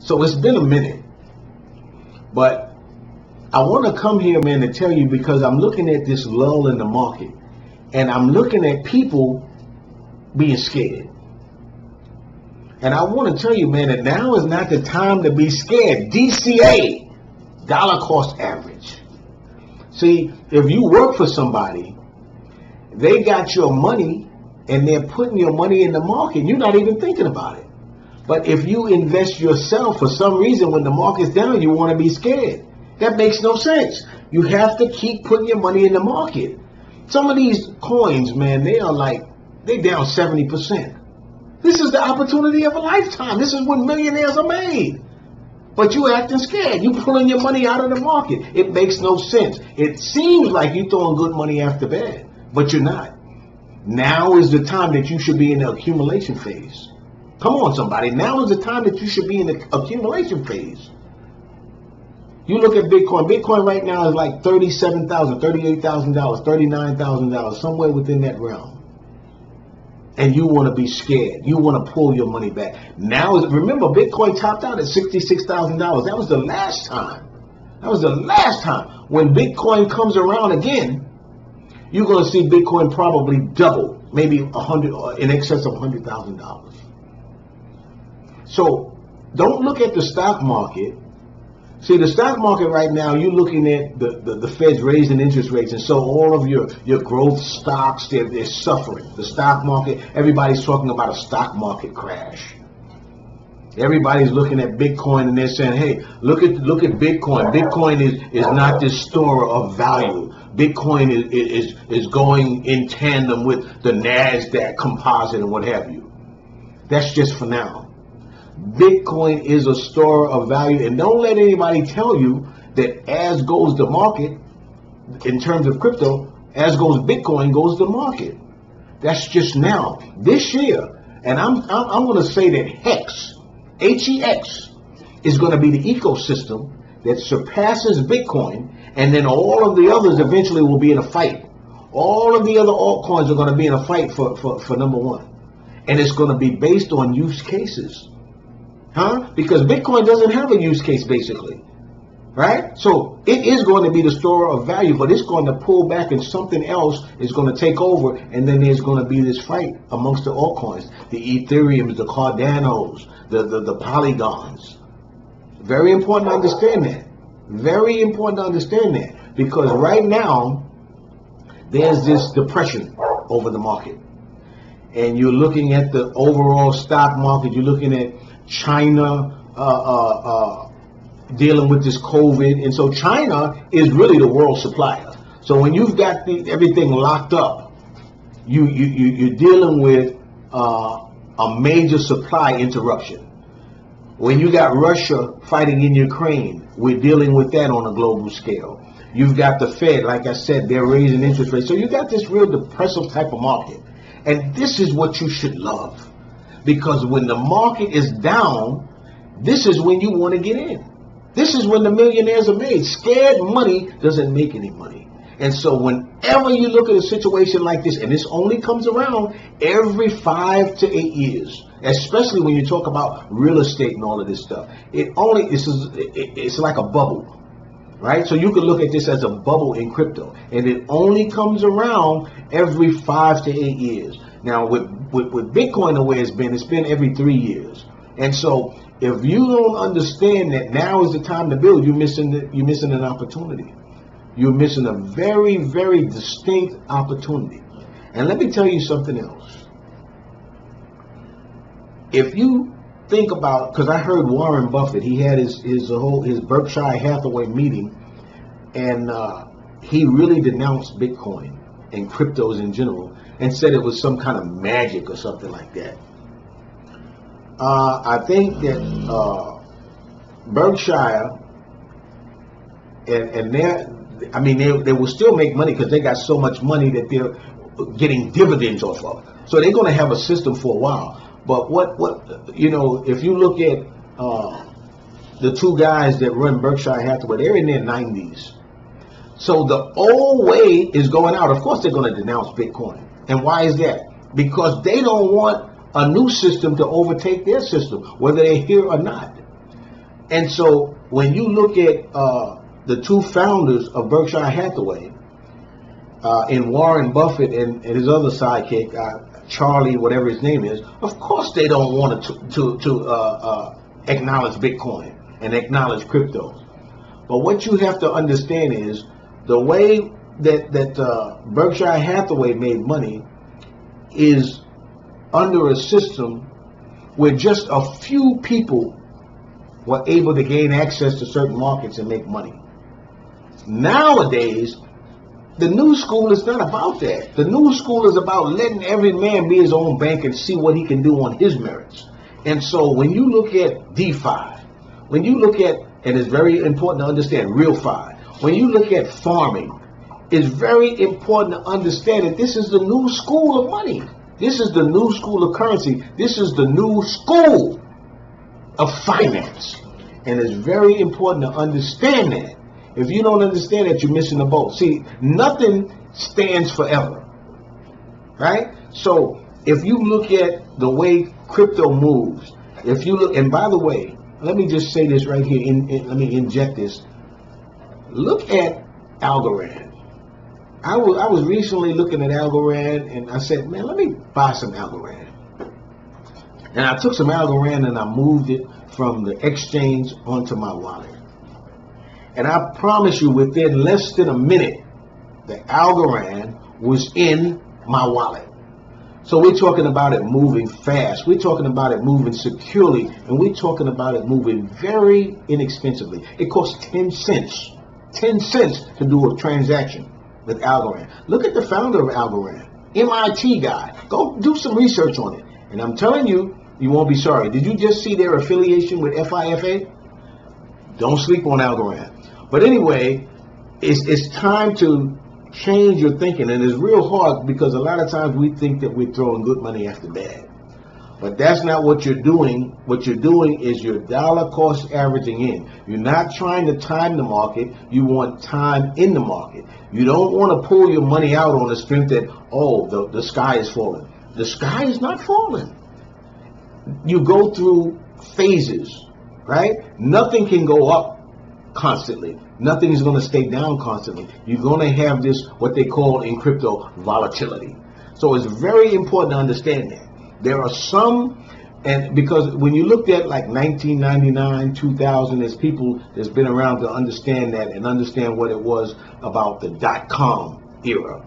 So it's been a minute, but I want to come here, man, to tell you, because I'm looking at this lull in the market, and I'm looking at people being scared. And I want to tell you, man, that now is not the time to be scared. DCA, dollar cost average. See, if you work for somebody, they got your money and they're putting your money in the market. You're not even thinking about it. But if you invest yourself, for some reason, when the market's down, you want to be scared. That makes no sense. You have to keep putting your money in the market. Some of these coins, man, they down 70%. This is the opportunity of a lifetime. This is when millionaires are made. But you acting scared. You pulling your money out of the market. It makes no sense. It seems like you're throwing good money after bad, but you're not. Now is the time that you should be in the accumulation phase. Come on, somebody. Now is the time that you should be in the accumulation phase. You look at Bitcoin. Bitcoin right now is like $37,000, $38,000, $39,000, somewhere within that realm. And you want to be scared. You want to pull your money back. Now, remember, Bitcoin topped out at $66,000. That was the last time. That was the last time. When Bitcoin comes around again, you're going to see Bitcoin probably double, maybe in excess of $100,000. So don't look at the stock market. See, the stock market right now, you're looking at the Fed's raising interest rates, and so all of your growth stocks, they're suffering. The stock market, everybody's talking about a stock market crash. Everybody's looking at Bitcoin and they're saying, hey, look at Bitcoin. Bitcoin is not this store of value. Bitcoin is going in tandem with the NASDAQ composite and what have you. That's just for now. Bitcoin is a store of value, and don't let anybody tell you that as goes the market, in terms of crypto, as goes Bitcoin, goes the market. That's just now. This year, and I'm going to say that HEX, HEX, is going to be the ecosystem that surpasses Bitcoin, and then all of the others eventually will be in a fight. All of the other altcoins are going to be in a fight for number one, and it's going to be based on use cases. Because Bitcoin doesn't have a use case, basically, right? So it is going to be the store of value, but it's going to pull back and something else is going to take over, and then there's going to be this fight amongst the altcoins, the Ethereums, the Cardanos, the Polygons. Very important to understand that. Very important to understand that, because right now there's this depression over the market, and you're looking at the overall stock market. You're looking at China dealing with this COVID, and so China is really the world supplier. So when you've got everything locked up, you're dealing with a major supply interruption. When you got Russia fighting in Ukraine, we're dealing with that on a global scale. You've got the Fed, like I said, they're raising interest rates. So you got this real depressive type of market, and this is what you should love. Because when the market is down, this is when you want to get in. This is when the millionaires are made. Scared money doesn't make any money. And so whenever you look at a situation like this, and this only comes around every 5 to 8 years, especially when you talk about real estate and all of this stuff, it's like a bubble, right? So you can look at this as a bubble in crypto, and it only comes around every 5 to 8 years. Now, with Bitcoin, the way it's been every 3 years. And so if you don't understand that now is the time to build, you're missing an opportunity. You're missing a very, very distinct opportunity. And let me tell you something else. If you think about, because I heard Warren Buffett, he had his Berkshire Hathaway meeting, and he really denounced Bitcoin and cryptos in general, and said it was some kind of magic or something like that. I think that Berkshire and they will still make money because they got so much money that they're getting dividends off of. So they're going to have a system for a while. But if you look at the two guys that run Berkshire Hathaway, they're in their 90s. So the old way is going out. Of course, they're going to denounce Bitcoin. And why is that? Because they don't want a new system to overtake their system, whether they're here or not. And so when you look at the two founders of Berkshire Hathaway, in Warren Buffett and his other sidekick, Charlie, whatever his name is, of course they don't want to acknowledge Bitcoin and acknowledge crypto. But what you have to understand is the way that Berkshire Hathaway made money is under a system where just a few people were able to gain access to certain markets and make money. Nowadays, the new school is not about that. The new school is about letting every man be his own bank and see what he can do on his merits. And so when you look at DeFi, when you look at, and it's very important to understand, real fi, when you look at farming, it's very important to understand that this is the new school of money. This is the new school of currency. This is the new school of finance. And it's very important to understand that. If you don't understand that, you're missing the boat. See, nothing stands forever, right? So if you look at the way crypto moves, if you look, and by the way, let me just say this right here, let me inject this. Look at Algorand. I was recently looking at Algorand, and I said, man, let me buy some Algorand. And I took some Algorand and I moved it from the exchange onto my wallet. And I promise you, within less than a minute, the Algorand was in my wallet. So we're talking about it moving fast. We're talking about it moving securely. And we're talking about it moving very inexpensively. It costs 10 cents. 10 cents to do a transaction with Algorand. Look at the founder of Algorand, MIT guy. Go do some research on it. And I'm telling you, you won't be sorry. Did you just see their affiliation with FIFA? Don't sleep on Algorand. But anyway, it's time to change your thinking, and it's real hard because a lot of times we think that we're throwing good money after bad. But that's not what you're doing. What you're doing is you're dollar cost averaging in. You're not trying to time the market. You want time in the market. You don't want to pull your money out on the strength that, oh, the sky is falling. The sky is not falling. You go through phases, right? Nothing can go up constantly. Nothing is going to stay down constantly. You're going to have this, what they call in crypto, volatility. So it's very important to understand that. There are some, and because when you looked at like 1999, 2000, there's people that's been around to understand that and understand what it was about the .com era.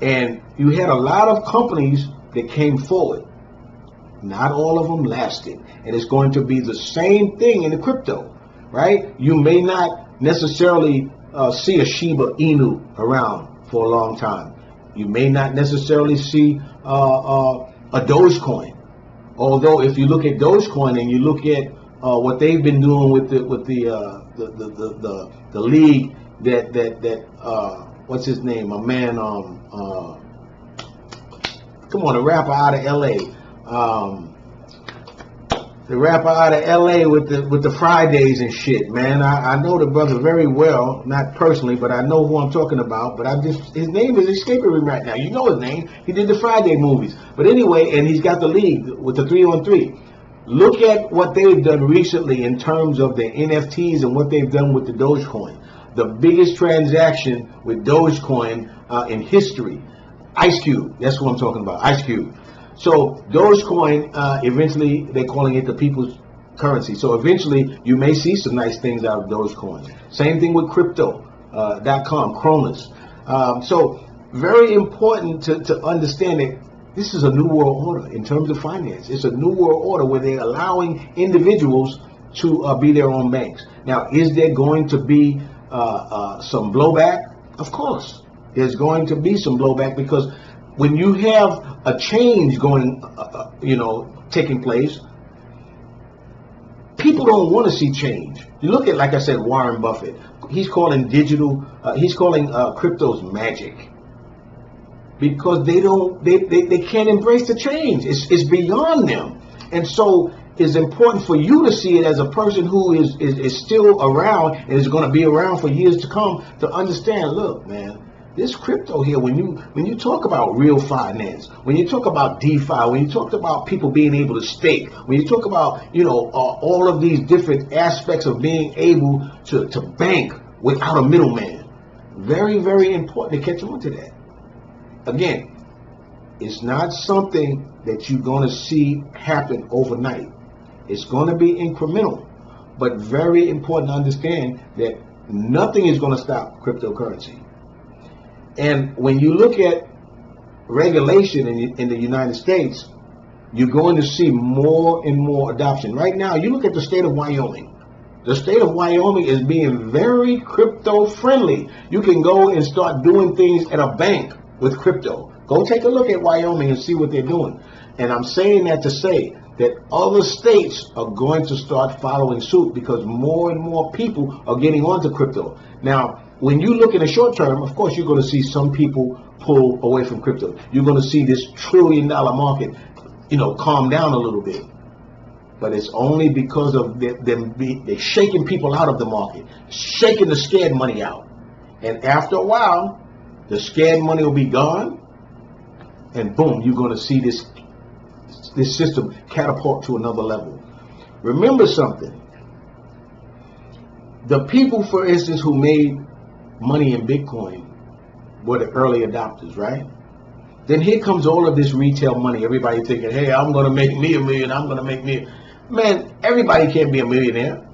And you had a lot of companies that came forward. Not all of them lasted. And it's going to be the same thing in the crypto, right? You may not necessarily see a Shiba Inu around for a long time. You may not necessarily see a Dogecoin. Although if you look at Dogecoin and you look at what they've been doing with the league that what's his name? A man come on, a rapper out of LA. The rapper out of LA with the Fridays and shit, man. I know the brother very well, not personally, but I know who I'm talking about. But his name is escaping me right now. You know his name. He did the Friday movies. But anyway, and he's got the league with the 3-on-3. Look at what they've done recently in terms of the NFTs and what they've done with the Dogecoin. The biggest transaction with Dogecoin in history. Ice Cube. That's what I'm talking about. Ice Cube. So Dogecoin, eventually they're calling it the people's currency. So eventually you may see some nice things out of Dogecoin. Same thing with crypto.com, Cronus. So very important to understand that this is a new world order in terms of finance. It's a new world order where they're allowing individuals to be their own banks. Now, is there going to be some blowback? Of course, there's going to be some blowback because when you have a change going, taking place, people don't want to see change. You look at, like I said, Warren Buffett. He's calling cryptos magic because they can't embrace the change. It's beyond them, and so it's important for you to see it as a person who is still around and is going to be around for years to come to understand. Look, man. This crypto here, when you talk about real finance, when you talk about DeFi, when you talk about people being able to stake, when you talk about all of these different aspects of being able to bank without a middleman, very, very important to catch on to that. Again, it's not something that you're going to see happen overnight. It's going to be incremental, but very important to understand that nothing is going to stop cryptocurrency. And when you look at regulation in the United States, you're going to see more and more adoption. Right now, you look at the state of Wyoming. The state of Wyoming is being very crypto friendly. You can go and start doing things at a bank with crypto. Go take a look at Wyoming and see what they're doing. And I'm saying that to say that other states are going to start following suit because more and more people are getting onto crypto. Now, when you look in the short term, of course, you're going to see some people pull away from crypto. You're going to see this $1 trillion market, calm down a little bit. But it's only because of they're shaking people out of the market, shaking the scared money out. And after a while, the scared money will be gone. And boom, you're going to see this system catapult to another level. Remember something. The people, for instance, who made money in Bitcoin were the early adopters, right? Then here comes all of this retail money. Everybody thinking, hey, I'm going to make me a million. I'm going to make me. Man, everybody can't be a millionaire.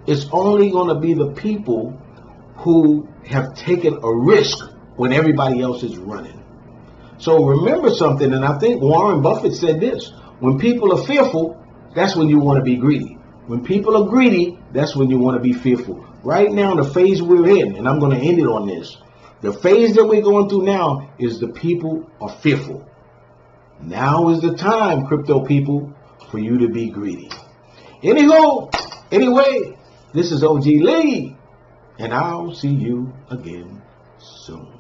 It's only going to be the people who have taken a risk when everybody else is running. So remember something, and I think Warren Buffett said this: when people are fearful, that's when you want to be greedy. When people are greedy, that's when you want to be fearful. Right now, the phase we're in, and I'm going to end it on this, the phase that we're going through now is the people are fearful. Now is the time, crypto people, for you to be greedy. Anyway, this is OG Lee, and I'll see you again soon.